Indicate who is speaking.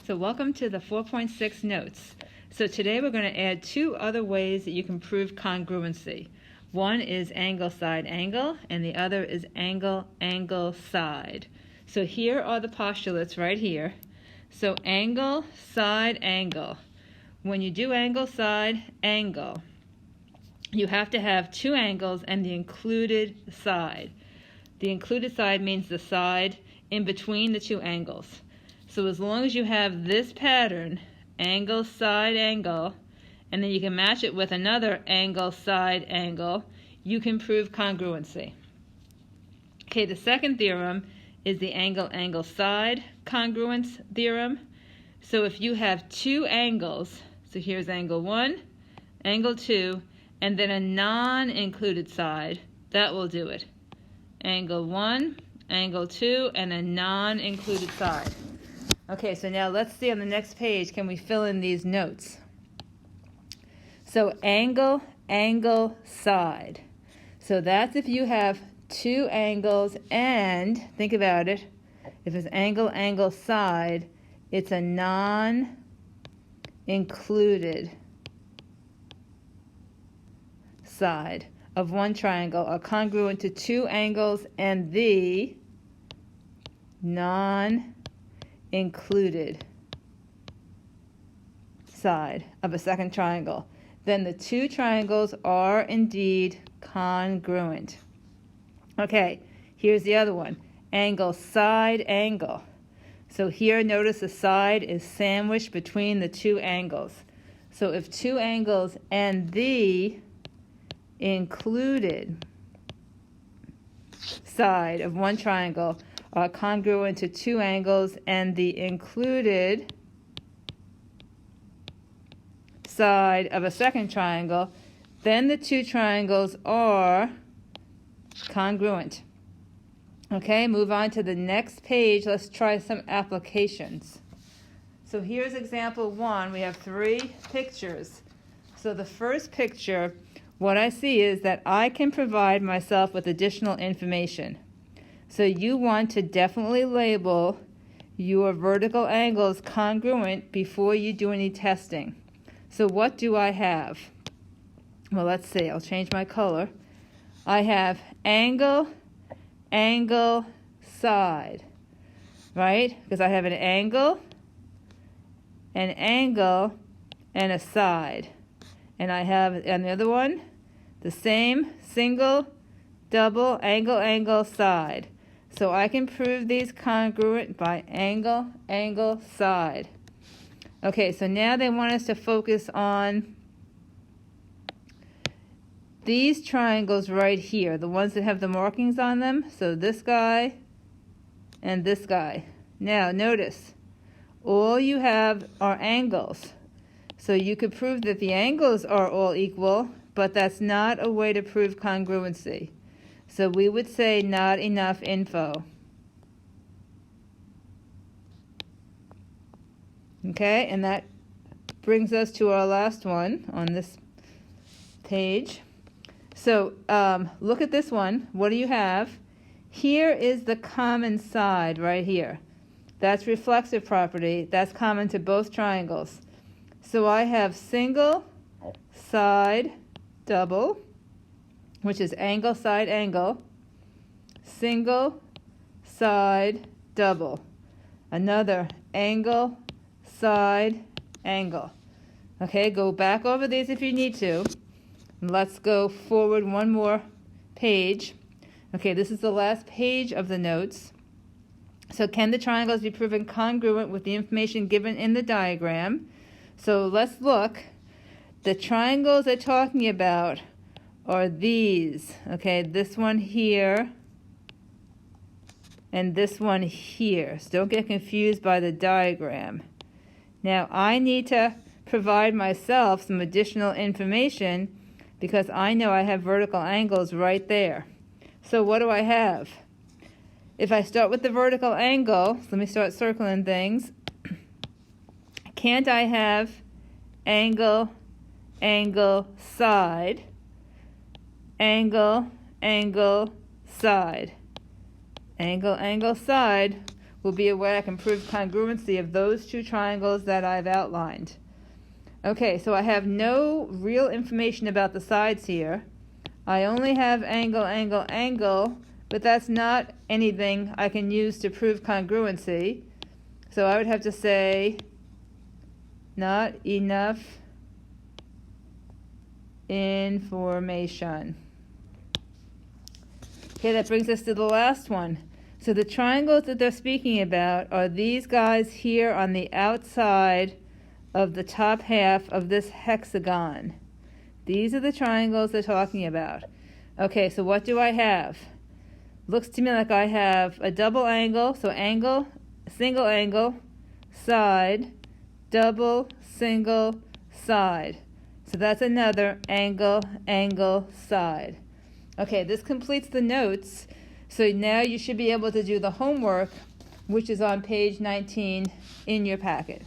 Speaker 1: So welcome to the 4.6 notes. So today we're going to add two other ways that you can prove congruency. One is angle side angle and the other is angle angle side. So here are the postulates right here. So angle side angle. When you do angle side angle, you have to have two angles and the included side. The included side means the side in between the two angles. So as long as you have this pattern, angle side angle, and then you can match it with another angle side angle, you can prove congruency. Okay, the second theorem is the angle angle side congruence theorem. So if you have two angles, so here's angle 1, angle 2, and then a non-included side, that will do it. Angle 1, angle 2, and a non-included side. Okay, so now let's see on the next page, can we fill in these notes? So angle, angle, side. So that's if you have two angles and, think about it, if it's angle, angle, side, it's a non-included side of one triangle are congruent to two angles and the non-included side of a second triangle. Then the two triangles are indeed congruent. Okay, here's the other one. Angle side angle. So here notice the side is sandwiched between the two angles. So if two angles and the included side of one triangle are congruent to two angles and the included side of a second triangle, then the two triangles are congruent. Okay, move on to the next page. Let's try some applications. So here's example 1. We have 3 pictures. So the first picture, what I see is that I can provide myself with additional information. So you want to definitely label your vertical angles congruent before you do any testing. So what do I have? Well, let's see. I'll change my color. I have angle, angle, side, right? Because I have an angle, and a side. And I have, on the other one, the same single, double, angle, angle, side. So I can prove these congruent by angle, angle, side. Okay, so now they want us to focus on these triangles right here, the ones that have the markings on them. So this guy and this guy. Now notice, all you have are angles. So you could prove that the angles are all equal, but that's not a way to prove congruency. So we would say not enough info. Okay, and that brings us to our last one on this page. So look at this one. What do you have? Here is the common side right here. That's reflexive property. That's common to both triangles. So I have single, side, double, which is angle, side, angle, single, side, double. Another angle, side, angle. Okay, go back over these if you need to. Let's go forward one more page. Okay, this is the last page of the notes. So can the triangles be proven congruent with the information given in the diagram? So let's look. The triangles they're talking about are these. Okay, this one here and this one here. So don't get confused by the diagram. Now I need to provide myself some additional information because I know I have vertical angles right there. So what do I have? If I start with the vertical angle, let me start circling things. Can't I have angle, angle, side, angle, angle, side, angle, angle, side? will be a way I can prove congruency of those two triangles that I've outlined. Okay, so I have no real information about the sides here. I only have angle, angle, angle, but that's not anything I can use to prove congruency. So I would have to say, not enough information. Okay, that brings us to the last one. So the triangles that they're speaking about are these guys here on the outside of the top half of this hexagon. These are the triangles they're talking about. Okay, so what do I have? Looks to me like I have a double angle, so angle, single angle, side, double, single, side. So that's another angle, angle, side. Okay, this completes the notes. So now you should be able to do the homework, which is on page 19 in your packet.